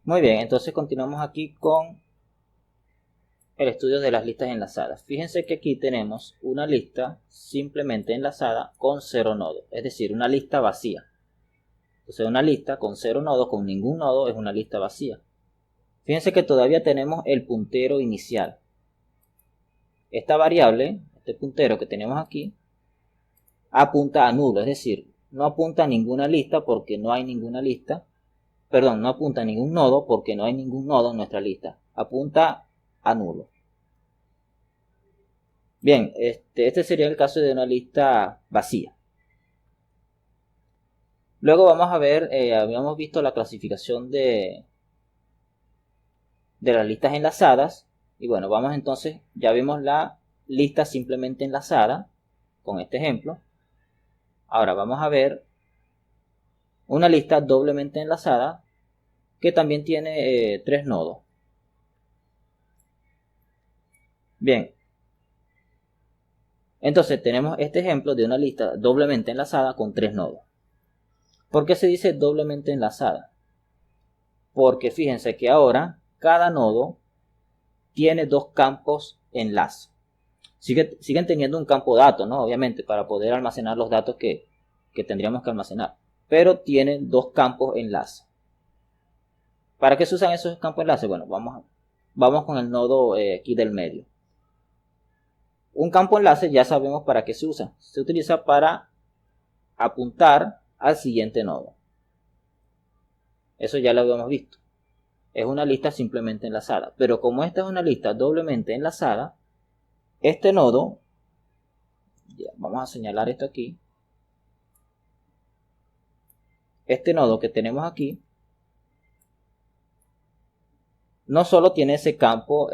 Muy bien, entonces continuamos aquí con el estudio de las listas enlazadas. Fíjense que aquí tenemos una lista simplemente enlazada con 0 nodos, es decir, una lista vacía. Entonces una lista con 0 nodos, con ningún nodo, es una lista vacía. Fíjense que todavía tenemos el puntero inicial. Esta variable, este puntero que tenemos aquí, apunta a nulo, es decir, no apunta a ninguna lista porque no hay ninguna lista. Perdón, no apunta a ningún nodo porque no hay ningún nodo en nuestra lista. Apunta a nulo. Bien, este sería el caso de una lista vacía. Luego vamos a ver, habíamos visto la clasificación de las listas enlazadas. Y bueno, vamos entonces, ya vimos la lista simplemente enlazada con este ejemplo. Ahora vamos a ver una lista doblemente enlazada que también tiene 3 nodos. Bien, entonces tenemos este ejemplo de una lista doblemente enlazada con 3 nodos. ¿Por qué se dice doblemente enlazada? Porque fíjense que ahora cada nodo tiene 2 campos enlace. Siguen teniendo un campo dato, ¿no? Obviamente, para poder almacenar los datos que tendríamos que almacenar. Pero tienen 2 campos enlace. ¿Para qué se usan esos campos enlace? Bueno, vamos con el nodo aquí del medio. Un campo enlace ya sabemos para qué se usa. Se utiliza para apuntar al siguiente nodo. Eso ya lo habíamos visto. Es una lista simplemente enlazada. Pero como esta es una lista doblemente enlazada, este nodo, vamos a señalar esto aquí, este nodo que tenemos aquí, no solo tiene ese campo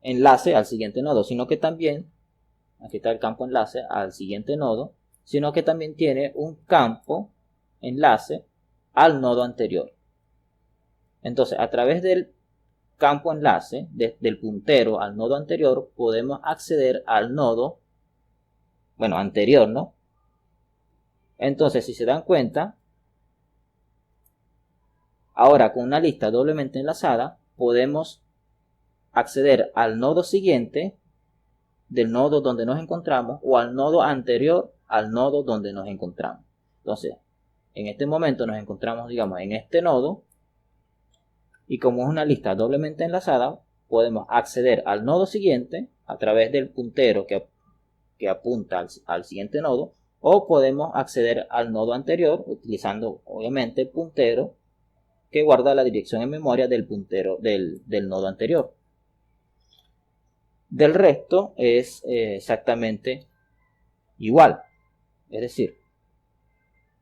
enlace al siguiente nodo, sino que también, aquí está el campo enlace al siguiente nodo, sino que también tiene un campo enlace al nodo anterior. Entonces, a través del campo enlace, del puntero al nodo anterior, podemos acceder al nodo, bueno, anterior, ¿no? Entonces, si se dan cuenta, ahora con una lista doblemente enlazada, podemos acceder al nodo siguiente del nodo donde nos encontramos o al nodo anterior al nodo donde nos encontramos. Entonces, en este momento nos encontramos, digamos, en este nodo y como es una lista doblemente enlazada, podemos acceder al nodo siguiente a través del puntero que apunta al siguiente nodo, o podemos acceder al nodo anterior utilizando obviamente el puntero que guarda la dirección en memoria del puntero del nodo anterior. Del resto es exactamente igual, es decir,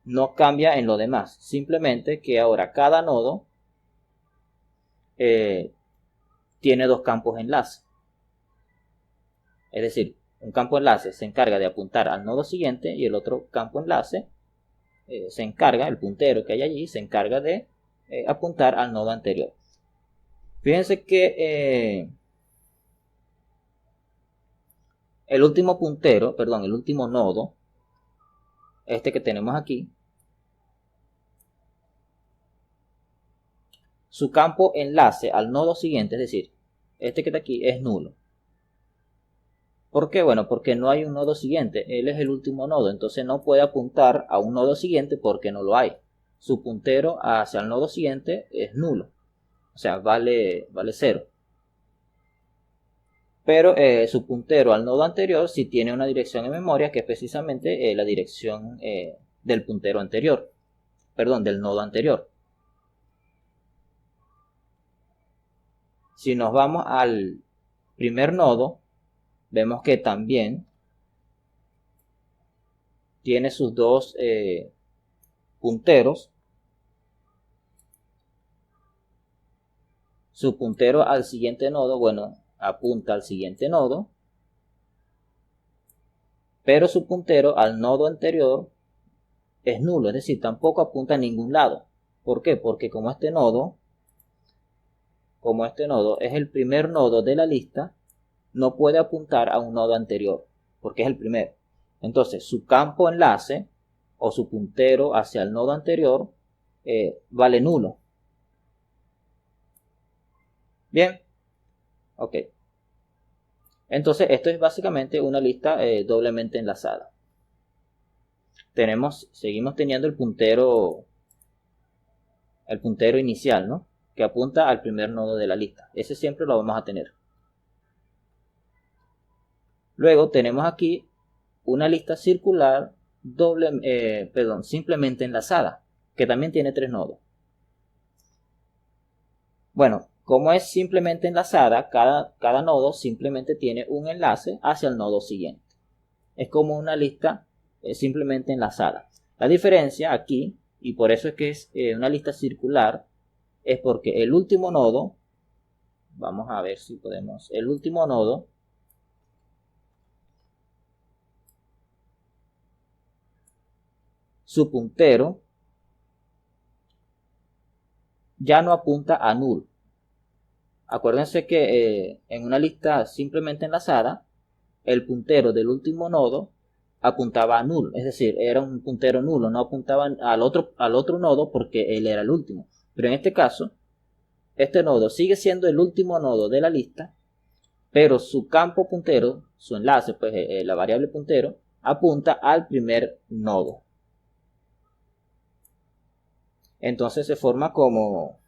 no cambia en lo demás, simplemente que ahora cada nodo tiene 2 campos enlace. Es decir, un campo enlace se encarga de apuntar al nodo siguiente y el otro campo enlace se encarga, el puntero que hay allí, se encarga de apuntar al nodo anterior. Fíjense que el último puntero, perdón, el último nodo, este que tenemos aquí, su campo enlace al nodo siguiente, es decir, este que está aquí, es nulo. ¿Por qué? Bueno, porque no hay un nodo siguiente. Él es el último nodo, entonces no puede apuntar a un nodo siguiente porque no lo hay. Su puntero hacia el nodo siguiente es nulo. O sea, vale 0. Pero su puntero al nodo anterior sí tiene una dirección en memoria que es precisamente la dirección del puntero anterior. Perdón, del nodo anterior. Si nos vamos al primer nodo, vemos que también tiene sus 2 punteros. Su puntero al siguiente nodo, bueno, apunta al siguiente nodo, pero su puntero al nodo anterior es nulo, es decir, tampoco apunta a ningún lado. ¿Por qué? Porque como este nodo es el primer nodo de la lista, no puede apuntar a un nodo anterior, porque es el primero. Entonces, su campo enlace o su puntero hacia el nodo anterior vale nulo. Bien, ok. Entonces esto es básicamente una lista doblemente enlazada. Seguimos teniendo el puntero inicial, ¿no? Que apunta al primer nodo de la lista. Ese siempre lo vamos a tener. Luego tenemos aquí una lista circular simplemente enlazada, que también tiene 3 nodos. Bueno, como es simplemente enlazada, cada nodo simplemente tiene un enlace hacia el nodo siguiente. Es como una lista simplemente enlazada. La diferencia aquí, y por eso es que es una lista circular, es porque el último nodo, vamos a ver si podemos, el último nodo su puntero ya no apunta a null. Acuérdense que en una lista simplemente enlazada, el puntero del último nodo apuntaba a null, es decir, era un puntero nulo, no apuntaba al otro nodo porque él era el último. Pero en este caso, este nodo sigue siendo el último nodo de la lista, pero su campo puntero, su enlace, pues la variable puntero, apunta al primer nodo. Entonces se forma como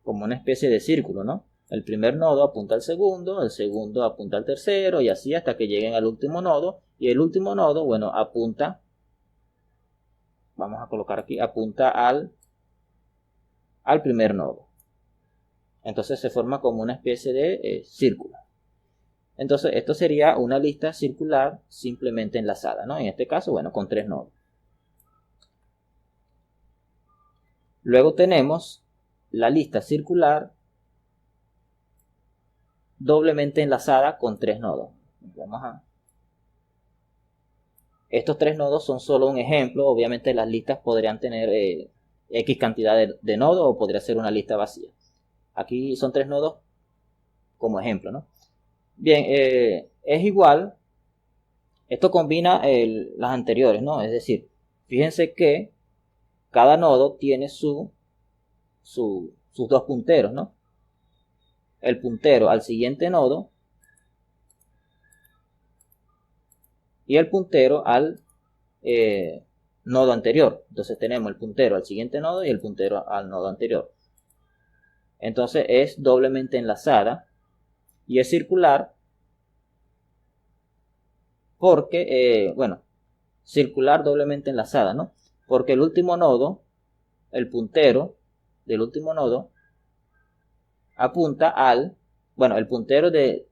una especie de círculo, ¿no? El primer nodo apunta al segundo, el segundo apunta al tercero y así hasta que lleguen al último nodo. Y el último nodo, bueno, apunta, vamos a colocar aquí, apunta al primer nodo. Entonces se forma como una especie de círculo. Entonces esto sería una lista circular simplemente enlazada, ¿no? En este caso, bueno, con 3 nodos. Luego tenemos la lista circular doblemente enlazada con 3 nodos. Estos 3 nodos son solo un ejemplo. Obviamente las listas podrían tener X cantidad de nodos o podría ser una lista vacía. Aquí son 3 nodos como ejemplo, ¿no? Bien, es igual. Esto combina las anteriores, ¿no? Es decir, fíjense que cada nodo tiene sus 2 punteros, ¿no? El puntero al siguiente nodo y el puntero al nodo anterior. Entonces tenemos el puntero al siguiente nodo y el puntero al nodo anterior. Entonces es doblemente enlazada y es circular porque, bueno, circular doblemente enlazada, ¿no? Porque el último nodo, el puntero del último nodo, apunta bueno, el puntero del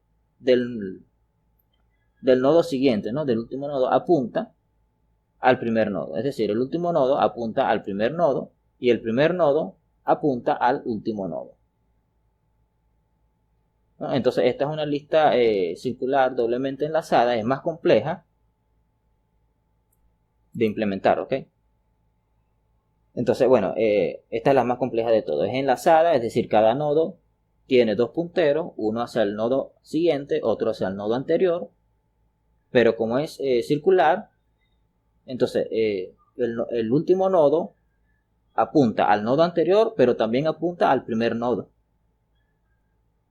nodo siguiente, ¿no? Del último nodo apunta al primer nodo. Es decir, el último nodo apunta al primer nodo y el primer nodo apunta al último nodo. ¿No? Entonces esta es una lista circular doblemente enlazada, es más compleja de implementar, ¿ok? Entonces, bueno, esta es la más compleja de todo. Es enlazada, es decir, cada nodo tiene 2 punteros, uno hacia el nodo siguiente, otro hacia el nodo anterior, pero como es circular, entonces el último nodo apunta al nodo anterior, pero también apunta al primer nodo.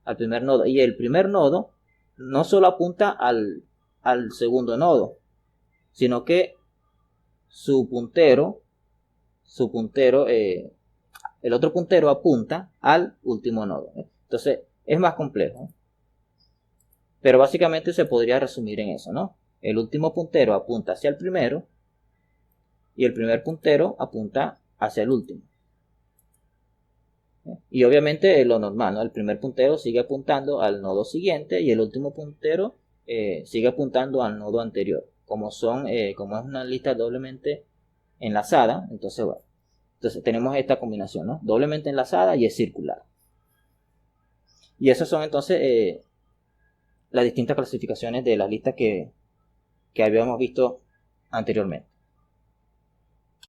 Al primer nodo. Y el primer nodo no solo apunta al segundo nodo, sino que su puntero, el otro puntero apunta al último nodo. Entonces es más complejo. Pero básicamente se podría resumir en eso, ¿no? El último puntero apunta hacia el primero y el primer puntero apunta hacia el último. Y obviamente lo normal, ¿no? El primer puntero sigue apuntando al nodo siguiente y el último puntero sigue apuntando al nodo anterior. Como es una lista doblemente enlazada, entonces bueno. Entonces tenemos esta combinación, ¿no? Doblemente enlazada y es circular. Y esas son entonces las distintas clasificaciones de las listas que habíamos visto anteriormente.